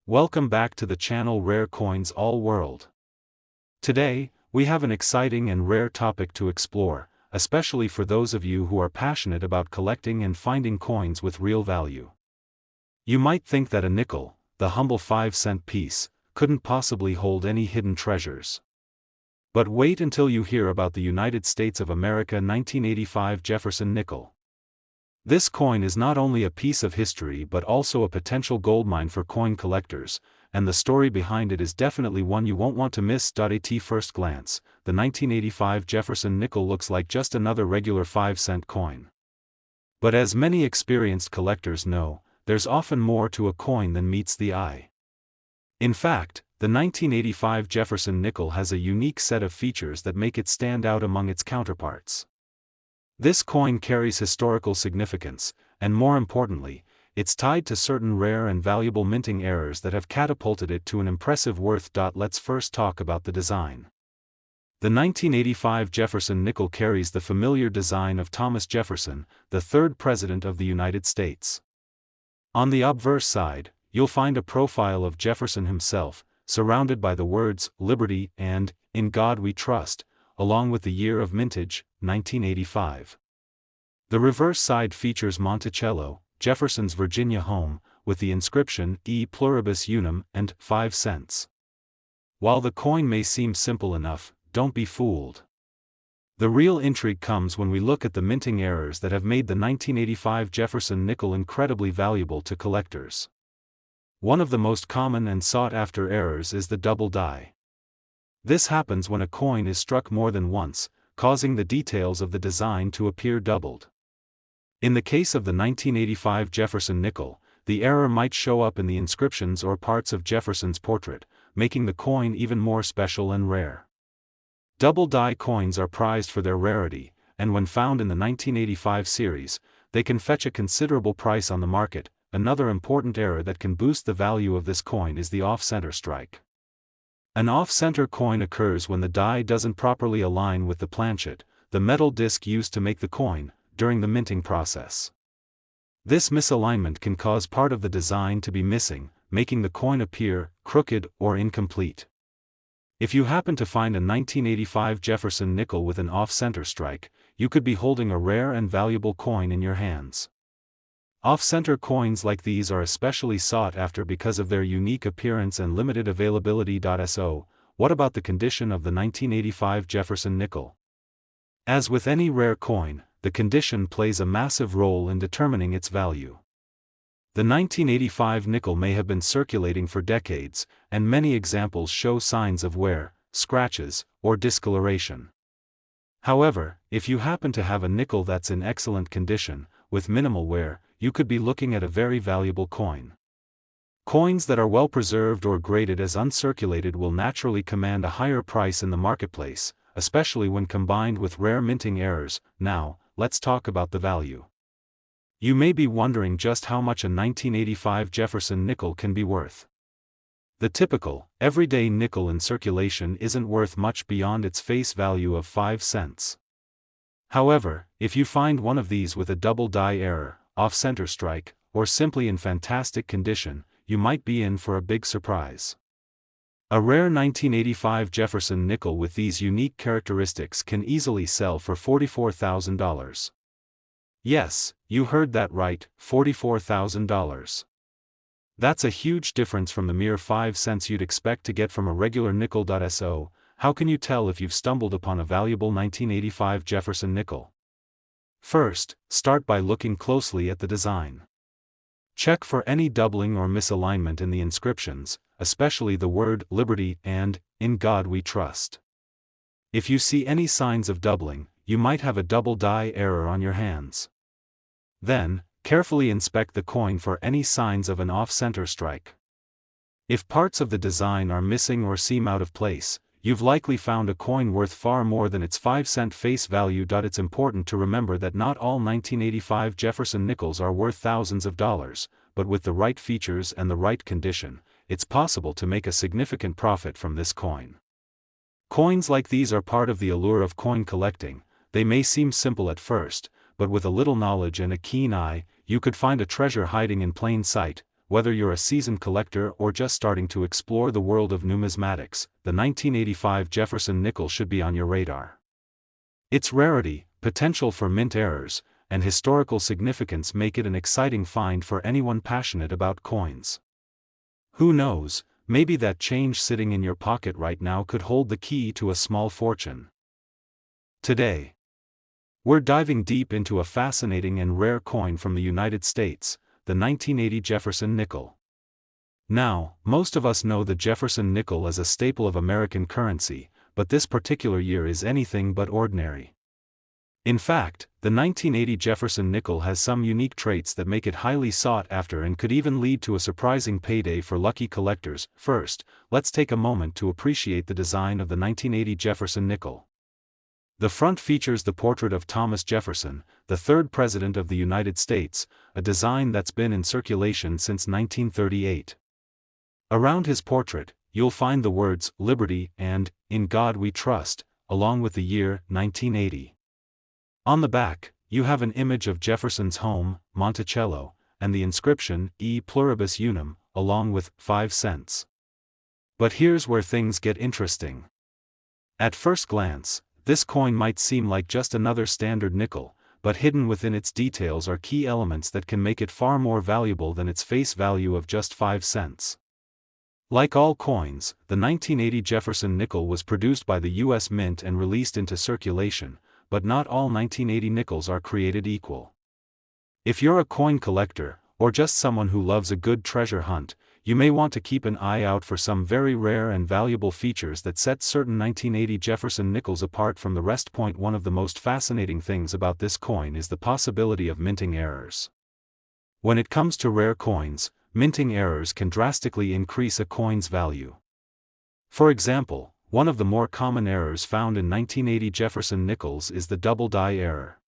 Welcome back to the channel Rare Coins All World. Today, we have an exciting and rare topic to explore, especially for those of you who are passionate about collecting and finding coins with real value. You might think that a nickel, the humble 5-cent piece, couldn't possibly hold any hidden treasures. But wait until you hear about the United States of America 1985 Jefferson nickel. This coin is not only a piece of history but also a potential goldmine for coin collectors, and the story behind it is definitely one you won't want to miss. At first glance, the 1985 Jefferson nickel looks like just another regular 5-cent coin. But as many experienced collectors know, there's often more to a coin than meets the eye. In fact, the 1985 Jefferson nickel has a unique set of features that make it stand out among its counterparts. This coin carries historical significance, and more importantly, it's tied to certain rare and valuable minting errors that have catapulted it to an impressive worth. Let's first talk about the design. The 1985 Jefferson nickel carries the familiar design of Thomas Jefferson, the third President of the United States. On the obverse side, you'll find a profile of Jefferson himself, surrounded by the words, "Liberty" and "In God We Trust," along with the year of mintage, 1985. The reverse side features Monticello, Jefferson's Virginia home, with the inscription E Pluribus Unum and 5 cents. While the coin may seem simple enough, don't be fooled. The real intrigue comes when we look at the minting errors that have made the 1985 Jefferson nickel incredibly valuable to collectors. One of the most common and sought-after errors is the double die. This happens when a coin is struck more than once, causing the details of the design to appear doubled. In the case of the 1985 Jefferson nickel, the error might show up in the inscriptions or parts of Jefferson's portrait, making the coin even more special and rare. Double die coins are prized for their rarity, and when found in the 1985 series, they can fetch a considerable price on the market. Another important error that can boost the value of this coin is the off-center strike. An off-center coin occurs when the die doesn't properly align with the planchet, the metal disc used to make the coin, during the minting process. This misalignment can cause part of the design to be missing, making the coin appear crooked or incomplete. If you happen to find a 1985 Jefferson nickel with an off-center strike, you could be holding a rare and valuable coin in your hands. Off-center coins like these are especially sought after because of their unique appearance and limited availability. So, what about the condition of the 1985 Jefferson nickel? As with any rare coin, the condition plays a massive role in determining its value. The 1985 nickel may have been circulating for decades, and many examples show signs of wear, scratches, or discoloration. However, if you happen to have a nickel that's in excellent condition, with minimal wear, you could be looking at a very valuable coin. Coins that are well preserved or graded as uncirculated will naturally command a higher price in the marketplace, especially when combined with rare minting errors. Now, let's talk about the value. You may be wondering just how much a 1985 Jefferson nickel can be worth. The typical, everyday nickel in circulation isn't worth much beyond its face value of 5 cents. However, if you find one of these with a double die error, off-center strike, or simply in fantastic condition, you might be in for a big surprise. A rare 1985 Jefferson nickel with these unique characteristics can easily sell for $44,000. Yes, you heard that right, $44,000. That's a huge difference from the mere 5 cents you'd expect to get from a regular nickel. So, how can you tell if you've stumbled upon a valuable 1985 Jefferson nickel? First, start by looking closely at the design. Check for any doubling or misalignment in the inscriptions, especially the word "Liberty" and "In God We Trust." If you see any signs of doubling, you might have a double die error on your hands. Then, carefully inspect the coin for any signs of an off-center strike. If parts of the design are missing or seem out of place, you've likely found a coin worth far more than its 5-cent face value. It's important to remember that not all 1985 Jefferson nickels are worth thousands of dollars, but with the right features and the right condition, it's possible to make a significant profit from this coin. Coins like these are part of the allure of coin collecting. They may seem simple at first, but with a little knowledge and a keen eye, you could find a treasure hiding in plain sight. whether you're a seasoned collector or just starting to explore the world of numismatics, the 1985 Jefferson nickel should be on your radar. Its rarity, potential for mint errors, and historical significance make it an exciting find for anyone passionate about coins. Who knows, maybe that change sitting in your pocket right now could hold the key to a small fortune. Today, we're diving deep into a fascinating and rare coin from the United States, the 1980 Jefferson nickel. Now, most of us know the Jefferson nickel as a staple of American currency, but this particular year is anything but ordinary. In fact, the 1980 Jefferson nickel has some unique traits that make it highly sought after and could even lead to a surprising payday for lucky collectors. First, let's take a moment to appreciate the design of the 1980 Jefferson nickel. The front features the portrait of Thomas Jefferson, the third President of the United States, a design that's been in circulation since 1938. Around his portrait, you'll find the words, "Liberty" and "In God We Trust," along with the year, 1980. On the back, you have an image of Jefferson's home, Monticello, and the inscription, E Pluribus Unum, along with 5 cents. But here's where things get interesting. At first glance, this coin might seem like just another standard nickel, but hidden within its details are key elements that can make it far more valuable than its face value of just 5 cents. Like all coins, the 1980 Jefferson nickel was produced by the U.S. Mint and released into circulation, but not all 1980 nickels are created equal. If you're a coin collector, or just someone who loves a good treasure hunt, you may want to keep an eye out for some very rare and valuable features that set certain 1980 Jefferson nickels apart from the rest. One of the most fascinating things about this coin is the possibility of minting errors. When it comes to rare coins, minting errors can drastically increase a coin's value. For example, one of the more common errors found in 1980 Jefferson nickels is the double die error.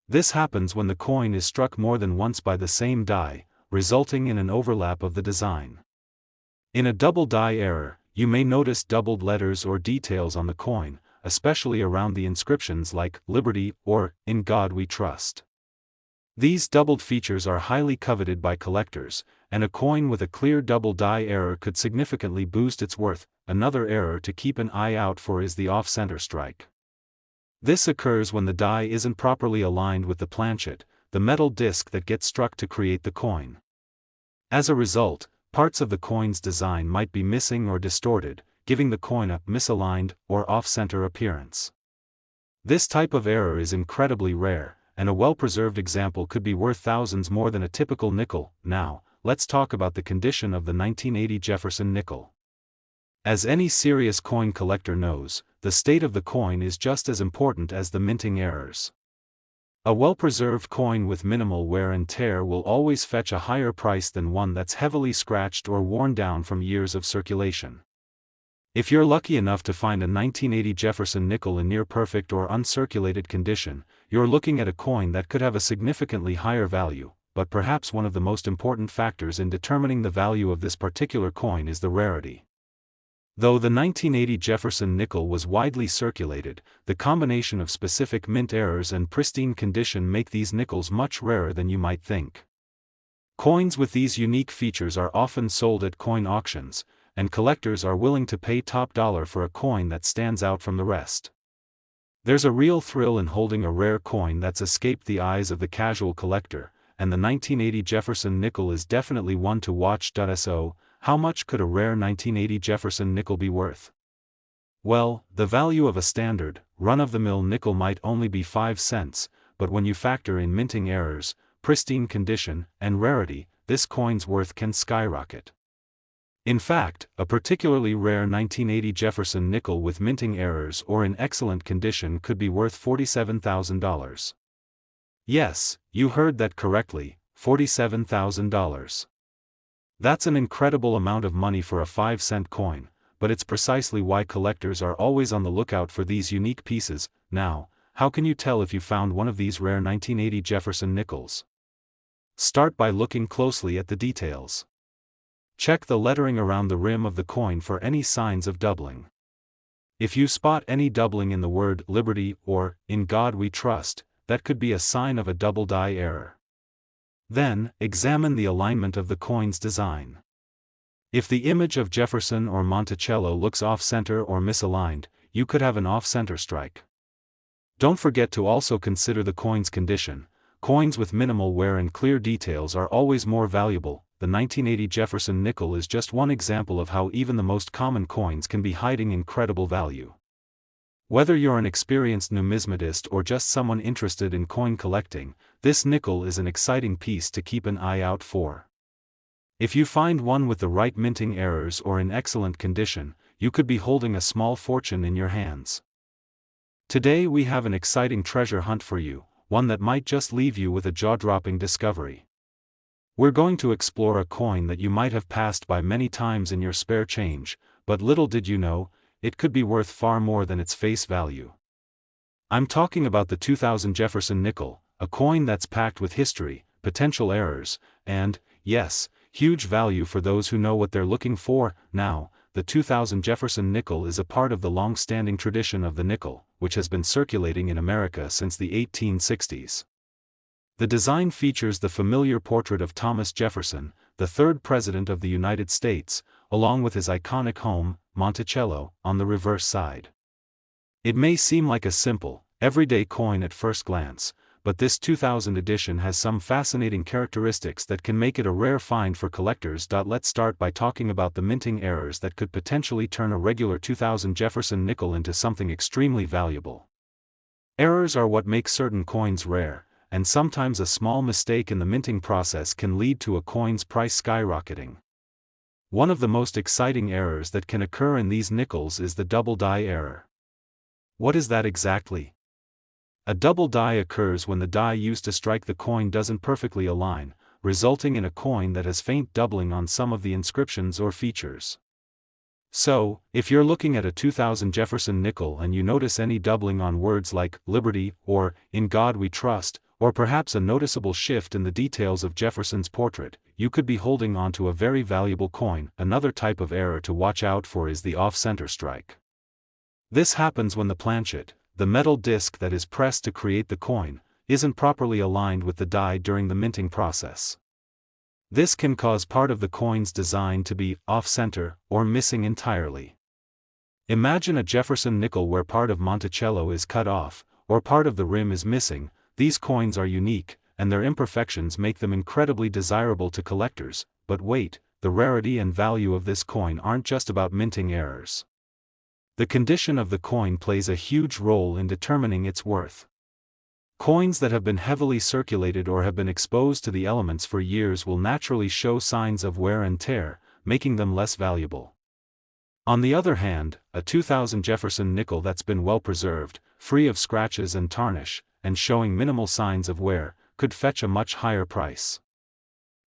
This happens when the coin is struck more than once by the same die, resulting in an overlap of the design. In a double die error, you may notice doubled letters or details on the coin, especially around the inscriptions like "Liberty" or "In God We Trust." These doubled features are highly coveted by collectors, and a coin with a clear double die error could significantly boost its worth. Another error to keep an eye out for is the off-center strike. This occurs when the die isn't properly aligned with the planchet, the metal disc that gets struck to create the coin. As a result, parts of the coin's design might be missing or distorted, giving the coin a misaligned or off-center appearance. This type of error is incredibly rare, and a well-preserved example could be worth thousands more than a typical nickel. Now, let's talk about the condition of the 1980 Jefferson nickel. As any serious coin collector knows, the state of the coin is just as important as the minting errors. A well-preserved coin with minimal wear and tear will always fetch a higher price than one that's heavily scratched or worn down from years of circulation. If you're lucky enough to find a 1980 Jefferson nickel in near-perfect or uncirculated condition, you're looking at a coin that could have a significantly higher value, but perhaps one of the most important factors in determining the value of this particular coin is the rarity. Though the 1980 Jefferson nickel was widely circulated, the combination of specific mint errors and pristine condition make these nickels much rarer than you might think. Coins with these unique features are often sold at coin auctions, and collectors are willing to pay top dollar for a coin that stands out from the rest. There's a real thrill in holding a rare coin that's escaped the eyes of the casual collector, and the 1980 Jefferson nickel is definitely one to watch. So, how much could a rare 1980 Jefferson nickel be worth? Well, the value of a standard, run-of-the-mill nickel might only be 5 cents, but when you factor in minting errors, pristine condition, and rarity, this coin's worth can skyrocket. In fact, a particularly rare 1980 Jefferson nickel with minting errors or in excellent condition could be worth $47,000. Yes, you heard that correctly, $47,000. That's an incredible amount of money for a 5-cent coin, but it's precisely why collectors are always on the lookout for these unique pieces. Now, how can you tell if you found one of these rare 1980 Jefferson nickels? Start by looking closely at the details. Check the lettering around the rim of the coin for any signs of doubling. If you spot any doubling in the word "Liberty" or "In God We Trust," that could be a sign of a double die error. Then, examine the alignment of the coin's design. If the image of Jefferson or Monticello looks off-center or misaligned, you could have an off-center strike. Don't forget to also consider the coin's condition. Coins with minimal wear and clear details are always more valuable. The 1980 Jefferson nickel is just one example of how even the most common coins can be hiding incredible value. Whether you're an experienced numismatist or just someone interested in coin collecting, this nickel is an exciting piece to keep an eye out for. If you find one with the right minting errors or in excellent condition, you could be holding a small fortune in your hands. Today we have an exciting treasure hunt for you, one that might just leave you with a jaw-dropping discovery. We're going to explore a coin that you might have passed by many times in your spare change, but little did you know, it could be worth far more than its face value. I'm talking about the 2000 Jefferson nickel, a coin that's packed with history, potential errors, and, yes, huge value for those who know what they're looking for. Now, the 2000 Jefferson nickel is a part of the long-standing tradition of the nickel, which has been circulating in America since the 1860s. The design features the familiar portrait of Thomas Jefferson, the third President of the United States, along with his iconic home, Monticello, on the reverse side. It may seem like a simple, everyday coin at first glance, but this 2000 edition has some fascinating characteristics that can make it a rare find for collectors. Let's start by talking about the minting errors that could potentially turn a regular 2000 Jefferson nickel into something extremely valuable. Errors are what make certain coins rare, and sometimes a small mistake in the minting process can lead to a coin's price skyrocketing. One of the most exciting errors that can occur in these nickels is the double die error. What is that exactly? A double die occurs when the die used to strike the coin doesn't perfectly align, resulting in a coin that has faint doubling on some of the inscriptions or features. So, if you're looking at a 2000 Jefferson nickel and you notice any doubling on words like liberty or in God we trust, or perhaps a noticeable shift in the details of Jefferson's portrait, you could be holding on to a very valuable coin. Another type of error to watch out for is the off-center strike. This happens when the planchet, the metal disc that is pressed to create the coin, isn't properly aligned with the die during the minting process. This can cause part of the coin's design to be off-center or missing entirely. Imagine a Jefferson nickel where part of Monticello is cut off, or part of the rim is missing. These coins are unique, and their imperfections make them incredibly desirable to collectors. But wait, the rarity and value of this coin aren't just about minting errors. The condition of the coin plays a huge role in determining its worth. Coins that have been heavily circulated or have been exposed to the elements for years will naturally show signs of wear and tear, making them less valuable. On the other hand, a 2000 Jefferson nickel that's been well preserved, free of scratches and tarnish, and showing minimal signs of wear, could fetch a much higher price.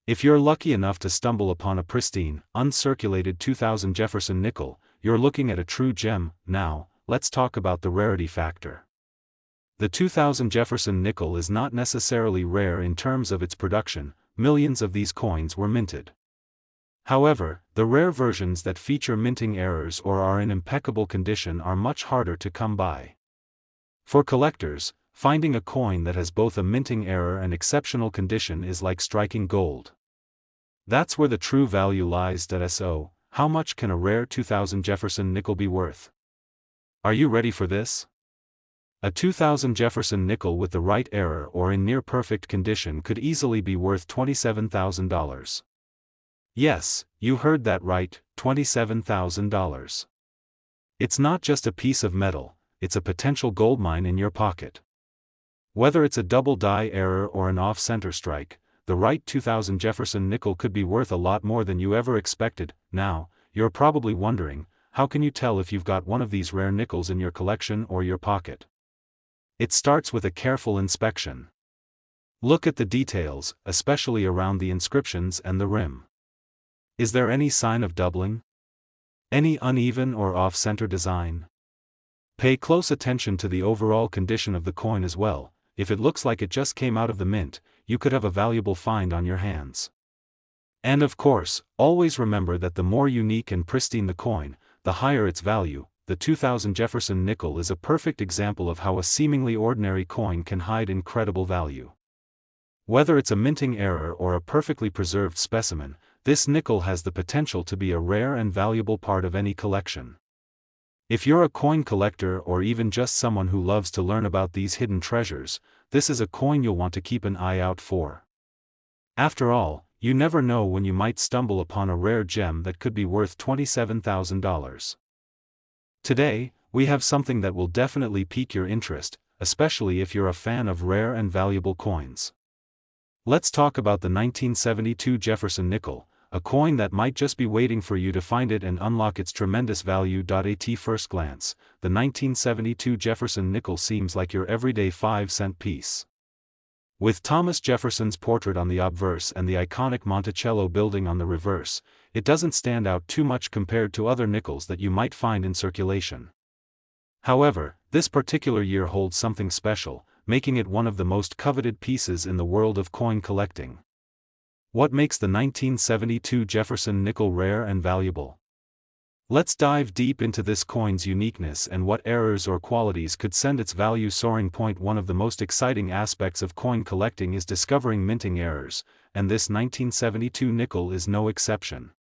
If you're lucky enough to stumble upon a pristine, uncirculated 2000 Jefferson nickel, you're looking at a true gem. Now, let's talk about the rarity factor. The 2000 Jefferson nickel is not necessarily rare in terms of its production. Millions of these coins were minted. However, the rare versions that feature minting errors or are in impeccable condition are much harder to come by. For collectors, finding a coin that has both a minting error and exceptional condition is like striking gold. That's where the true value lies. So, how much can a rare 2000 Jefferson nickel be worth? Are you ready for this? A 2000 Jefferson nickel with the right error or in near-perfect condition could easily be worth $27,000. Yes, you heard that right, $27,000. It's not just a piece of metal, it's a potential goldmine in your pocket. Whether it's a double die error or an off-center strike, the right 2000 Jefferson nickel could be worth a lot more than you ever expected. Now, you're probably wondering, how can you tell if you've got one of these rare nickels in your collection or your pocket? It starts with a careful inspection. Look at the details, especially around the inscriptions and the rim. Is there any sign of doubling? Any uneven or off-center design? Pay close attention to the overall condition of the coin as well. If it looks like it just came out of the mint, you could have a valuable find on your hands. And of course, always remember that the more unique and pristine the coin, the higher its value. The 2000 Jefferson nickel is a perfect example of how a seemingly ordinary coin can hide incredible value. Whether it's a minting error or a perfectly preserved specimen, this nickel has the potential to be a rare and valuable part of any collection. If you're a coin collector or even just someone who loves to learn about these hidden treasures, this is a coin you'll want to keep an eye out for. After all, you never know when you might stumble upon a rare gem that could be worth $27,000. Today, we have something that will definitely pique your interest, especially if you're a fan of rare and valuable coins. Let's talk about the 1972 Jefferson nickel, a coin that might just be waiting for you to find it and unlock its tremendous value. At first glance, the 1972 Jefferson nickel seems like your everyday 5-cent piece. With Thomas Jefferson's portrait on the obverse and the iconic Monticello building on the reverse, it doesn't stand out too much compared to other nickels that you might find in circulation. However, this particular year holds something special, making it one of the most coveted pieces in the world of coin collecting. What makes the 1972 Jefferson nickel rare and valuable? Let's dive deep into this coin's uniqueness and what errors or qualities could send its value soaring. One of the most exciting aspects of coin collecting is discovering minting errors, and this 1972 nickel is no exception.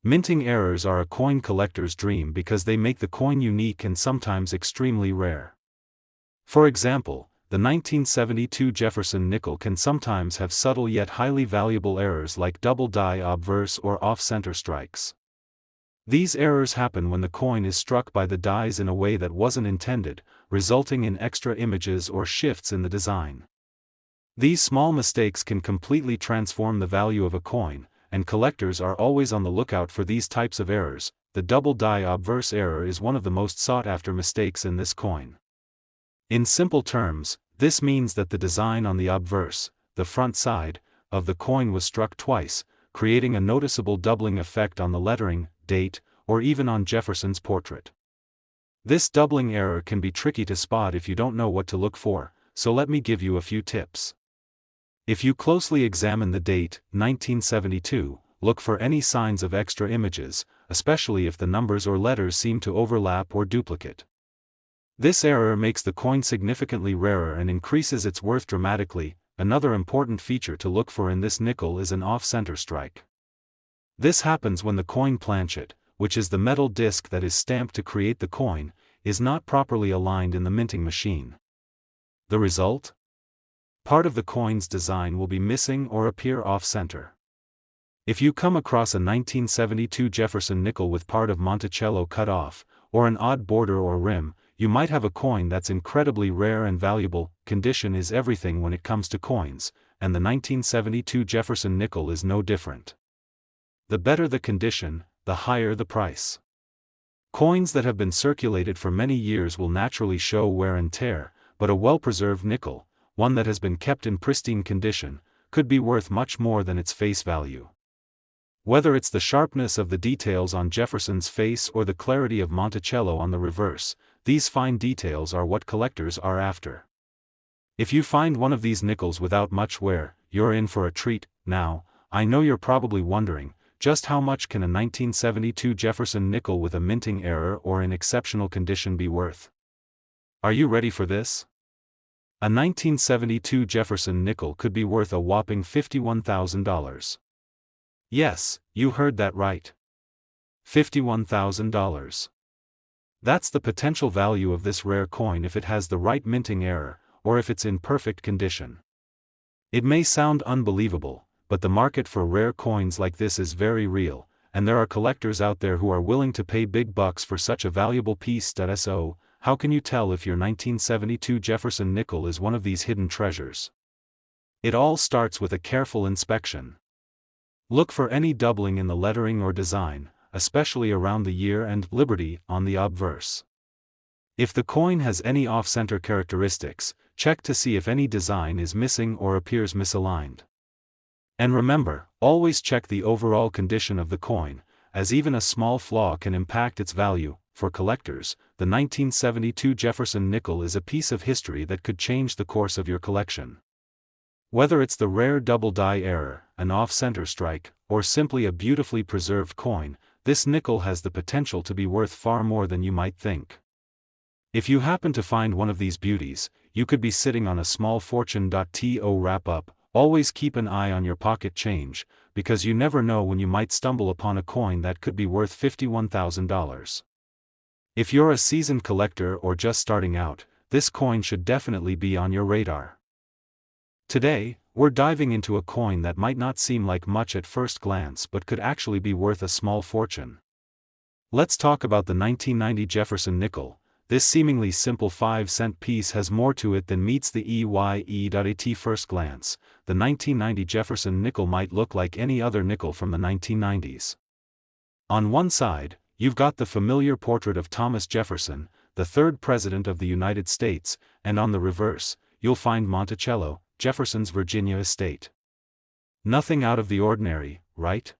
Minting errors are a coin collector's dream because they make the coin unique and sometimes extremely rare. For example, the 1972 Jefferson nickel can sometimes have subtle yet highly valuable errors like double die obverse or off-center strikes. These errors happen when the coin is struck by the dies in a way that wasn't intended, resulting in extra images or shifts in the design. These small mistakes can completely transform the value of a coin, and collectors are always on the lookout for these types of errors. The double die obverse error is one of the most sought-after mistakes in this coin. In simple terms, this means that the design on the obverse, the front side, of the coin was struck twice, creating a noticeable doubling effect on the lettering, date, or even on Jefferson's portrait. This doubling error can be tricky to spot if you don't know what to look for, so let me give you a few tips. If you closely examine the date, 1972, look for any signs of extra images, especially if the numbers or letters seem to overlap or duplicate. This error makes the coin significantly rarer and increases its worth dramatically. Another important feature to look for in this nickel is an off-center strike. This happens when the coin planchet, which is the metal disc that is stamped to create the coin, is not properly aligned in the minting machine. The result? Part of the coin's design will be missing or appear off-center. If you come across a 1972 Jefferson nickel with part of Monticello cut off, or an odd border or rim, you might have a coin that's incredibly rare and valuable. Condition is everything when it comes to coins, and the 1972 Jefferson nickel is no different. The better the condition, the higher the price. Coins that have been circulated for many years will naturally show wear and tear, but a well-preserved nickel, one that has been kept in pristine condition, could be worth much more than its face value. Whether it's the sharpness of the details on Jefferson's face or the clarity of Monticello on the reverse, these fine details are what collectors are after. If you find one of these nickels without much wear, you're in for a treat. Now, I know you're probably wondering, just how much can a 1972 Jefferson nickel with a minting error or in exceptional condition be worth? Are you ready for this? A 1972 Jefferson nickel could be worth a whopping $51,000. Yes, you heard that right. $51,000. That's the potential value of this rare coin if it has the right minting error, or if it's in perfect condition. It may sound unbelievable, but the market for rare coins like this is very real, and there are collectors out there who are willing to pay big bucks for such a valuable piece. So, how can you tell if your 1972 Jefferson nickel is one of these hidden treasures? It all starts with a careful inspection. Look for any doubling in the lettering or design, especially around the year and Liberty on the obverse. If the coin has any off-center characteristics, check to see if any design is missing or appears misaligned. And remember, always check the overall condition of the coin, as even a small flaw can impact its value. For collectors, the 1972 Jefferson nickel is a piece of history that could change the course of your collection. Whether it's the rare double die error, an off-center strike, or simply a beautifully preserved coin, this nickel has the potential to be worth far more than you might think. If you happen to find one of these beauties, you could be sitting on a small fortune. To wrap up, Always keep an eye on your pocket change, because you never know when you might stumble upon a coin that could be worth $51,000. If you're a seasoned collector or just starting out, this coin should definitely be on your radar. Today, we're diving into a coin that might not seem like much at first glance but could actually be worth a small fortune. Let's talk about the 1990 Jefferson nickel. This seemingly simple 5-cent piece has more to it than meets the eye at first glance. The 1990 Jefferson nickel might look like any other nickel from the 1990s. On one side, you've got the familiar portrait of Thomas Jefferson, the third President of the United States, and on the reverse, you'll find Monticello, Jefferson's Virginia estate. Nothing out of the ordinary, right?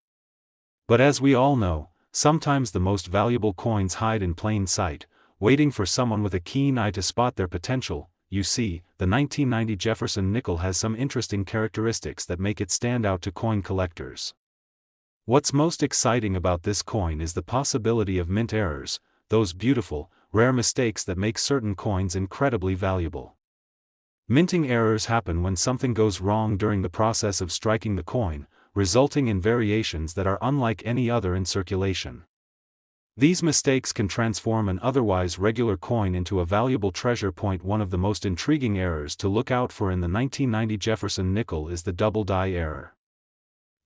But as we all know, sometimes the most valuable coins hide in plain sight, waiting for someone with a keen eye to spot their potential. You see, the 1990 Jefferson nickel has some interesting characteristics that make it stand out to coin collectors. What's most exciting about this coin is the possibility of mint errors, those beautiful, rare mistakes that make certain coins incredibly valuable. Minting errors happen when something goes wrong during the process of striking the coin, resulting in variations that are unlike any other in circulation. These mistakes can transform an otherwise regular coin into a valuable treasure. One of the most intriguing errors to look out for in the 1990 Jefferson nickel is the double die error.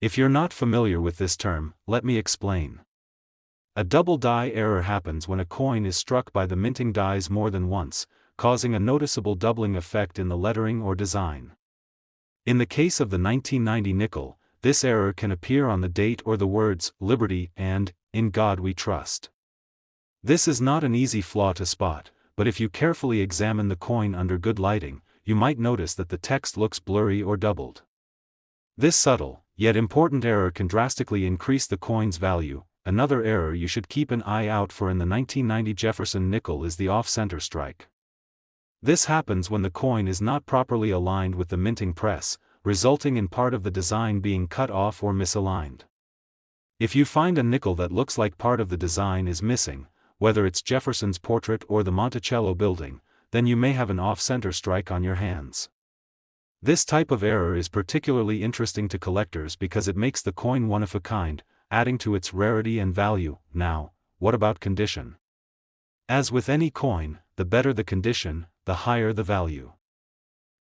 If you're not familiar with this term, let me explain. A double die error happens when a coin is struck by the minting dies more than once, causing a noticeable doubling effect in the lettering or design. In the case of the 1990 nickel, this error can appear on the date or the words, "Liberty" and "In God We Trust." This is not an easy flaw to spot, but if you carefully examine the coin under good lighting, you might notice that the text looks blurry or doubled. This subtle, yet important error can drastically increase the coin's value. Another error you should keep an eye out for in the 1990 Jefferson nickel is the off-center strike. This happens when the coin is not properly aligned with the minting press, resulting in part of the design being cut off or misaligned. If you find a nickel that looks like part of the design is missing, whether it's Jefferson's portrait or the Monticello building, then you may have an off-center strike on your hands. This type of error is particularly interesting to collectors because it makes the coin one of a kind, adding to its rarity and value. Now, what about condition? As with any coin, the better the condition, the higher the value.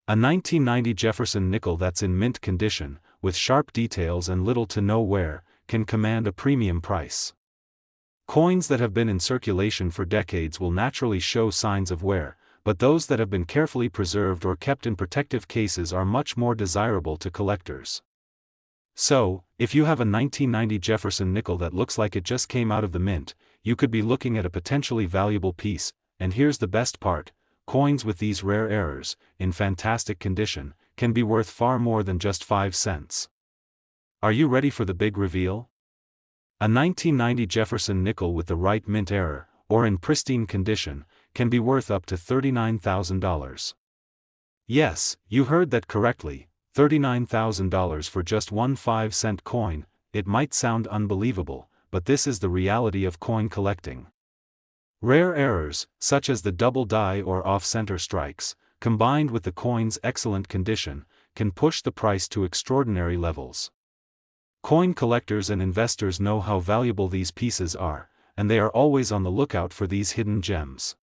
A 1990 Jefferson nickel that's in mint condition, with sharp details and little to no wear, can command a premium price. Coins that have been in circulation for decades will naturally show signs of wear, but those that have been carefully preserved or kept in protective cases are much more desirable to collectors. So, if you have a 1990 Jefferson nickel that looks like it just came out of the mint, you could be looking at a potentially valuable piece. And here's the best part: coins with these rare errors, in fantastic condition, can be worth far more than just 5 cents. Are you ready for the big reveal? A 1990 Jefferson nickel with the right mint error, or in pristine condition, can be worth up to $39,000. Yes, you heard that correctly, $39,000 for just one 5-cent coin. It might sound unbelievable, but this is the reality of coin collecting. Rare errors, such as the double die or off-center strikes, combined with the coin's excellent condition, can push the price to extraordinary levels. Coin collectors and investors know how valuable these pieces are, and they are always on the lookout for these hidden gems.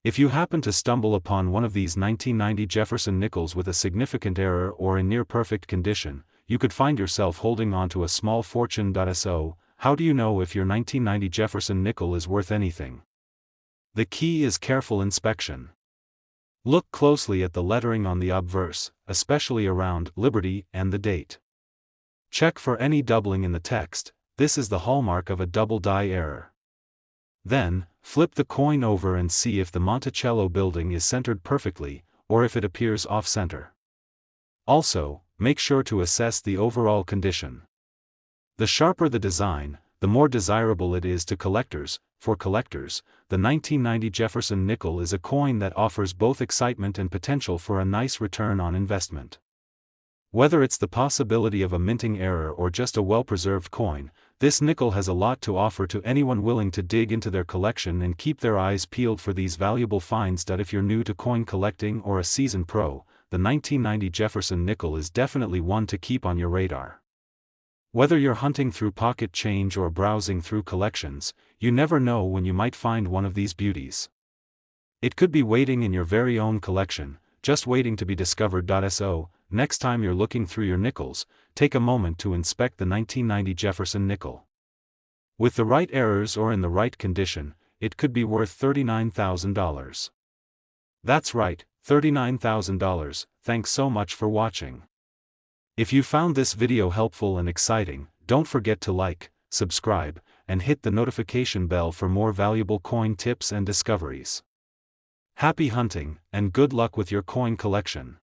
If you happen to stumble upon one of these 1990 Jefferson nickels with a significant error or in near-perfect condition, you could find yourself holding on to a small fortune. So, how do you know if your 1990 Jefferson nickel is worth anything? The key is careful inspection. Look closely at the lettering on the obverse, especially around "Liberty" and the date. Check for any doubling in the text. This is the hallmark of a double die error. Then, flip the coin over and see if the Monticello building is centered perfectly, or if it appears off-center. Also, make sure to assess the overall condition. The sharper the design, the more desirable it is to collectors. For collectors, the 1990 Jefferson nickel is a coin that offers both excitement and potential for a nice return on investment. Whether it's the possibility of a minting error or just a well-preserved coin, this nickel has a lot to offer to anyone willing to dig into their collection and keep their eyes peeled for these valuable finds. If you're new to coin collecting or a seasoned pro, the 1990 Jefferson nickel is definitely one to keep on your radar. Whether you're hunting through pocket change or browsing through collections, you never know when you might find one of these beauties. It could be waiting in your very own collection, just waiting to be discovered. So, next time you're looking through your nickels, take a moment to inspect the 1990 Jefferson nickel. With the right errors or in the right condition, it could be worth $39,000. That's right, $39,000. Thanks so much for watching. If you found this video helpful and exciting, don't forget to like, subscribe, and hit the notification bell for more valuable coin tips and discoveries. Happy hunting, and good luck with your coin collection.